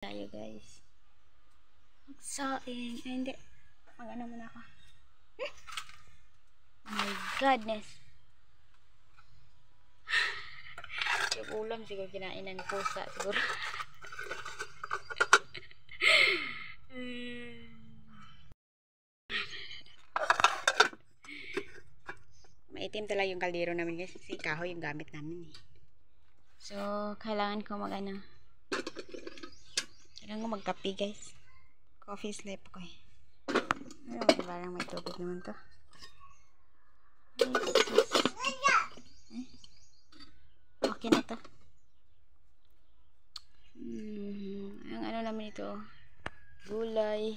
Tayo guys. Magsaing. Ay hindi. Mag-ano muna ako. Oh my godness. Yung ulam siguro kinain ng pusa siguro. Maitim talaga yung kaldero namin guys. Kasi kahoy yung gamit namin eh. So, kailangan ko mag-ano. Kailangan ko magkape guys. Coffee sleep ko eh. Ano, parang may tubig naman to. Okay na to. Ang ano naman ito, gulay.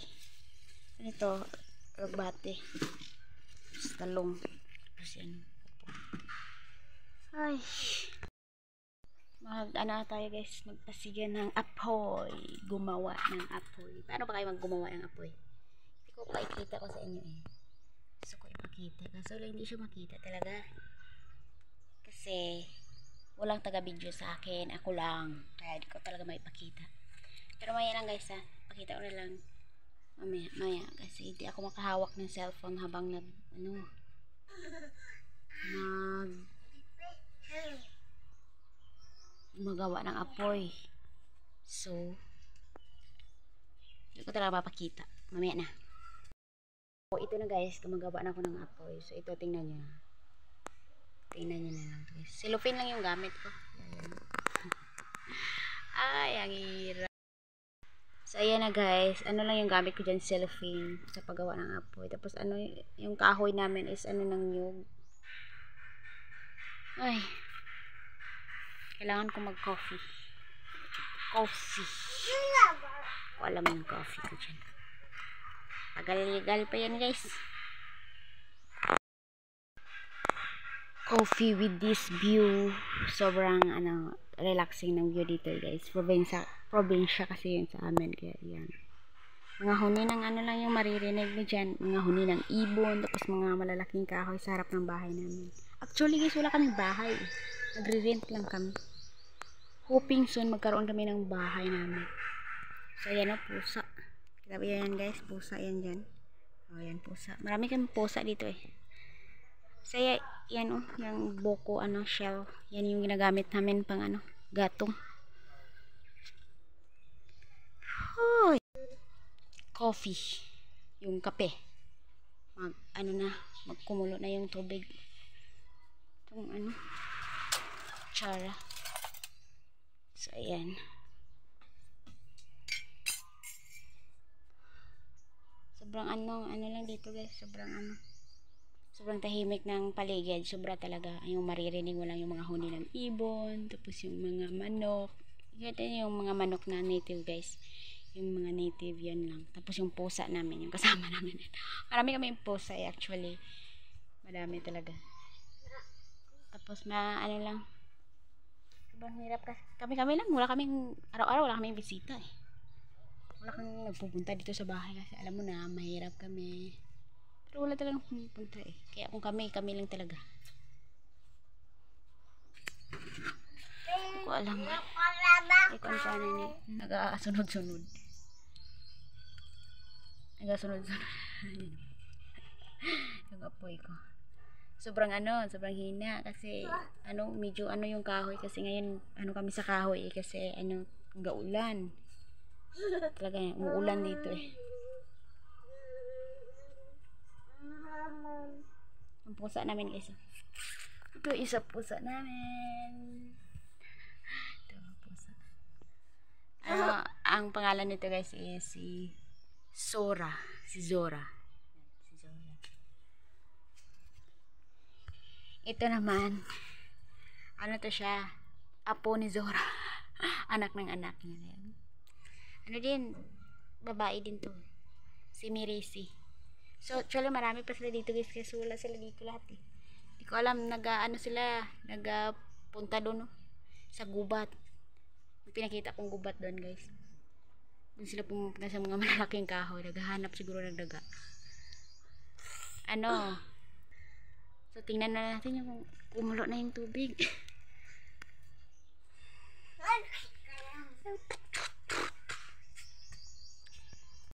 Ano ito? Ragbate. Talong. Tapos yan. Ay. Mag-ano tayo guys. Magpasigan ng apoy. Gumawa ng apoy. Paano ba kayo maggumawa ng apoy? Hindi ko pa ikita ko sa inyo eh. Gusto ko ipakita. Kaso lang hindi siya makita talaga. Kasi walang taga-video sa akin. Ako lang. Kaya di ko talaga maipakita. Pero maya lang guys ha. Pakita ko na lang maya. Kasi hindi ako makahawak ng cellphone habang magawa ng apoy. So, hindi ko talaga mapakita. Mamaya na. So, ito na guys. Gumagawa na ako ng apoy. So, ito tingnan nyo. Tingnan nyo na lang guys. Silupin lang yung gamit ko. Ay, ang hirap. So, ayan na guys. Ano lang yung gamit ko dyan, cellophane sa paggawa ng apoy. Tapos, ano, yung kahoy namin is ano ng nyug. Ay. Kailangan ko mag-coffee. Coffee. Ko alam yung coffee ko dyan. Tagal-legal pa yan guys. Coffee with this view. Sobrang, relaxing ng view dito guys. Probinsya kasi yun sa amin. Kaya yan. Mga huni ng lang yung maririnig nyo dyan. Mga huni ng ibon. Tapos mga malalaking kahoy sa harap ng bahay namin. Actually guys, wala kaming bahay. Nagre-rent lang kami. Hoping soon magkaroon kami ng bahay namin. So yan o, pusa. Kita ba yan guys? Pusa yan dyan. O yan, pusa. Marami kami pusa dito eh. So yan o, yung buko shell. Yan yung ginagamit namin pang gatong. Hoy! Coffee. Yung kape. Magkumulo na yung tubig. Itong tsara. So ayan. Sobrang lang dito guys. Sobrang tahimik ng paligid. Sobra talaga. Yung maririnig mo lang yung mga huni ng ibon. Tapos yung mga manok. Ito yung mga manok na native guys. Yung mga native yan lang. Tapos yung pusa namin. Yung kasama namin. Marami kami yung pusa actually. Madami talaga. Tapos lang. Sobrang hirap kasi. Kami lang. Wala kaming araw-araw. Wala kaming bisita eh. Wala kang nagpupunta dito sa bahay kasi alam mo na mahirap kami. Pero wala talagang pupunta eh. Kaya kung kami lang talaga. Hindi ko alam. Hindi ko alam ni nag-sunod-sunod. Yung apoy ko. Sobrang hina kasi medyo yung kahoy kasi ngayon kami sa kahoy eh, kasi gaulan. Talaga umuulan dito eh. Ang pusa namin guys. Ito isa pusa namin. Ito pusa. Ang pangalan nito guys is si Zora. Ito naman to siya, apo ni Zora. Anak ng anak niya. Din, babae din to. Si Mirisi. So, actually marami pa sila dito guys. Kasi wala sila dito lahat eh. Hindi ko alam, nagapunta doon sa gubat. Pinakita kong gubat doon guys. Doon sila pumunta sa mga malalaking kahoy. Naghahanap siguro ng daga. So, tingnan na natin yung kumulo na yung tubig.